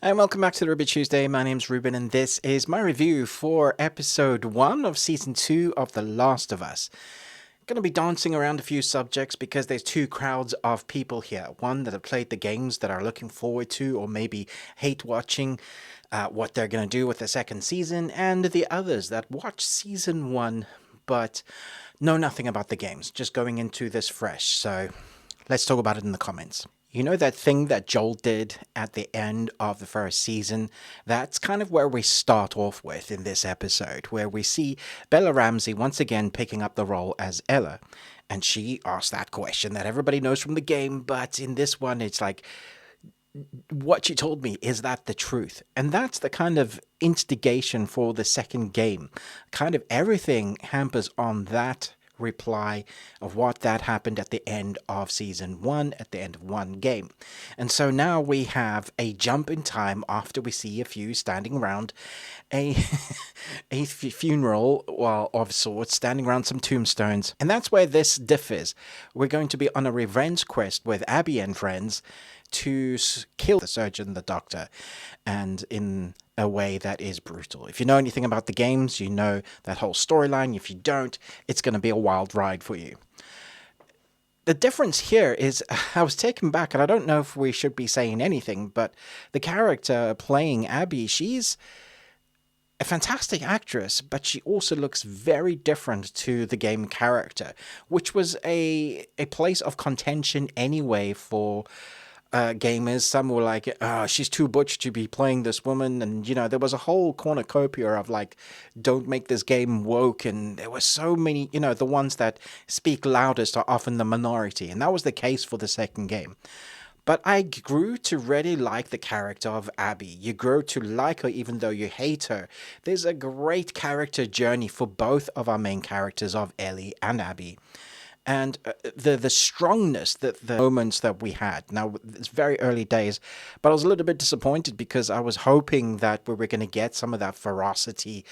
And welcome back to the Ruby Tuesday. My name's Ruben, and this is my review for episode 1 of season 2 of The Last of Us. Going to be dancing around a few subjects because there's two crowds of people here. One that have played the games that are looking forward to or maybe hate watching what they're going to do with the second season, and the others that watched season 1 but know nothing about the games, just going into this fresh. So let's talk about it in the comments. You know that thing that Joel did at the end of the first season? That's kind of where we start off with in this episode, where we see Bella Ramsey once again picking up the role as Ella. And she asks that question that everybody knows from the game, but in this one, it's like, what she told me, is that the truth? And that's the kind of instigation for the second game. Kind of everything hampers on that reply of what that happened at the end of season 1, at the end of one game. And so now we have a jump in time after we see a few standing around a a funeral, well, of sorts, standing around some tombstones. And that's where this differs. We're going to be on a revenge quest with Abby and friends to kill the surgeon, the doctor, and in a way that is brutal. If you know anything about the games, you know that whole storyline. If you don't, it's going to be a wild ride for you. The difference here is I was taken back, and I don't know if we should be saying anything, but the character playing Abby, she's a fantastic actress, but she also looks very different to the game character, which was a place of contention anyway for gamers. Some were like, oh, she's too butch to be playing this woman. And, you know, there was a whole cornucopia of like, don't make this game woke. And there were so many, you know, the ones that speak loudest are often the minority. And that was the case for the second game. But I grew to really like the character of Abby. You grow to like her even though you hate her. There's a great character journey for both of our main characters of Ellie and Abby. And the strongness, the moments that we had. Now, it's very early days, but I was a little bit disappointed because I was hoping that we were going to get some of that ferocity,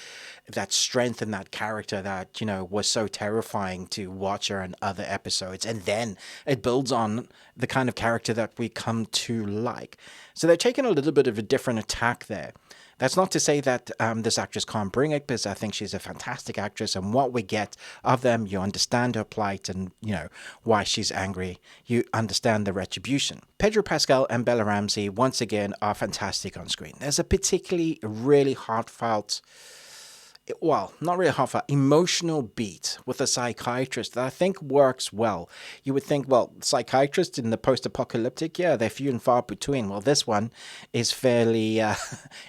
that strength in that character that, you know, was so terrifying to watch her in other episodes. And then it builds on the kind of character that we come to like. So they're taking a little bit of a different attack there. That's not to say that this actress can't bring it, because I think she's a fantastic actress, and what we get of them, you understand her plight and, you know, why she's angry. You understand the retribution. Pedro Pascal and Bella Ramsey, once again, are fantastic on screen. There's a particularly really heartfelt, well, not really half, emotional beat with a psychiatrist that I think works well. You would think, well, psychiatrists in the post-apocalyptic, yeah, they're few and far between. Well, this one is fairly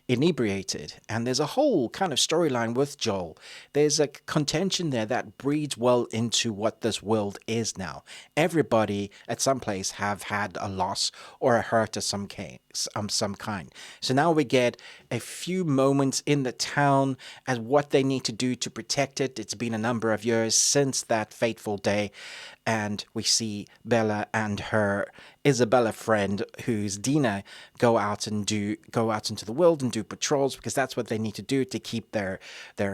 inebriated, and there's a whole kind of storyline with Joel. There's a contention there that breeds well into what this world is now. Everybody at some place have had a loss or a hurt of some kind. So now we get a few moments in the town as what they need to do to protect it. It's been a number of years since that fateful day, and we see Bella and her Isabella friend, who's Dina, go out into the world and do patrols, because that's what they need to do to keep their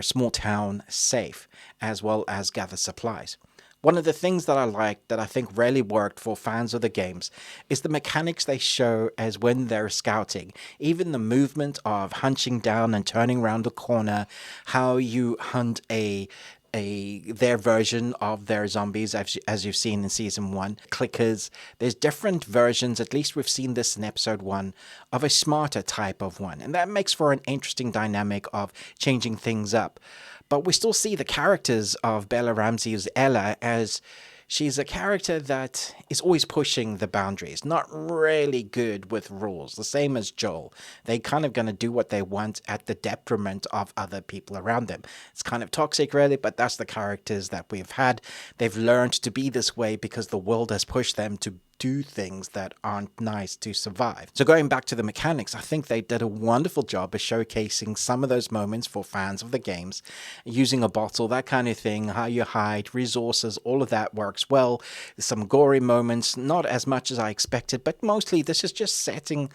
small town safe, as well as gather supplies. One of the things that I like, that I think really worked for fans of the games, is the mechanics they show as when they're scouting. Even the movement of hunching down and turning around the corner, how you hunt their version of their zombies, as you've seen in season 1. Clickers. There's different versions, at least we've seen this in episode 1, of a smarter type of one. And that makes for an interesting dynamic of changing things up. But we still see the characters of Bella Ramsey's Ella as she's a character that is always pushing the boundaries, not really good with rules, the same as Joel. They kind of going to do what they want at the detriment of other people around them. It's kind of toxic, really, but that's the characters that we've had. They've learned to be this way because the world has pushed them to do things that aren't nice to survive. So going back to the mechanics, I think they did a wonderful job of showcasing some of those moments for fans of the games, using a bottle, that kind of thing, how you hide, resources, all of that works well. Some gory moments, not as much as I expected, but mostly this is just setting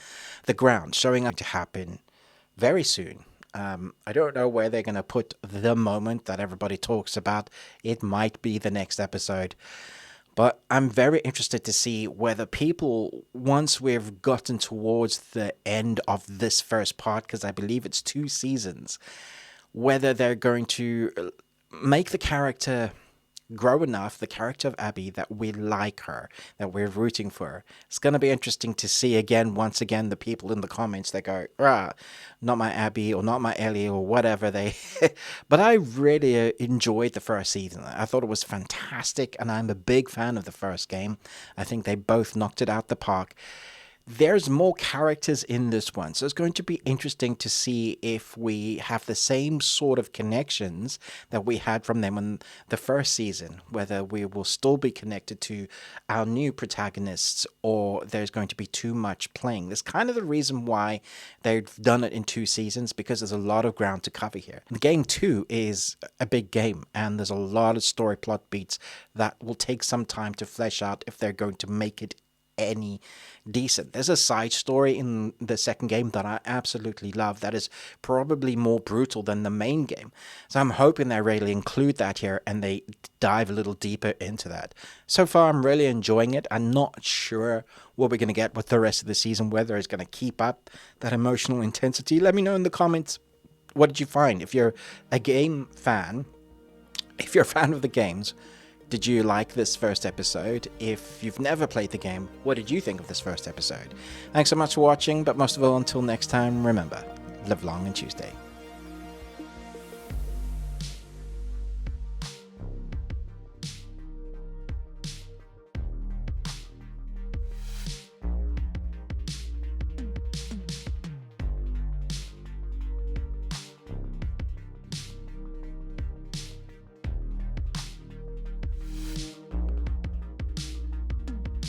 the ground, showing up to happen very soon. I don't know where they're going to put the moment that everybody talks about. It might be the next episode. But I'm very interested to see whether people, once we've gotten towards the end of this first part, because I believe it's 2 seasons, whether they're going to make the character grow enough, the character of Abby, that we like her, that we're rooting for her. It's going to be interesting to see once again, the people in the comments that go, not my Abby or not my Ellie or whatever they. But I really enjoyed the first season. I thought it was fantastic, and I'm a big fan of the first game. I think they both knocked it out the park. There's more characters in this one, so it's going to be interesting to see if we have the same sort of connections that we had from them in the first season, whether we will still be connected to our new protagonists or there's going to be too much playing. That's kind of the reason why they've done it in 2 seasons, because there's a lot of ground to cover here. The game 2 is a big game, and there's a lot of story plot beats that will take some time to flesh out if they're going to make it any decent. There's a side story in the second game that I absolutely love that is probably more brutal than the main game. So I'm hoping they really include that here and they dive a little deeper into that. So far, I'm really enjoying it. I'm not sure what we're going to get with the rest of the season, whether it's going to keep up that emotional intensity. Let me know in the comments, what did you find? If you're a game fan, if you're a fan of the games, did you like this first episode? If you've never played the game, what did you think of this first episode? Thanks so much for watching, but most of all, until next time, remember, live long and Tuesday.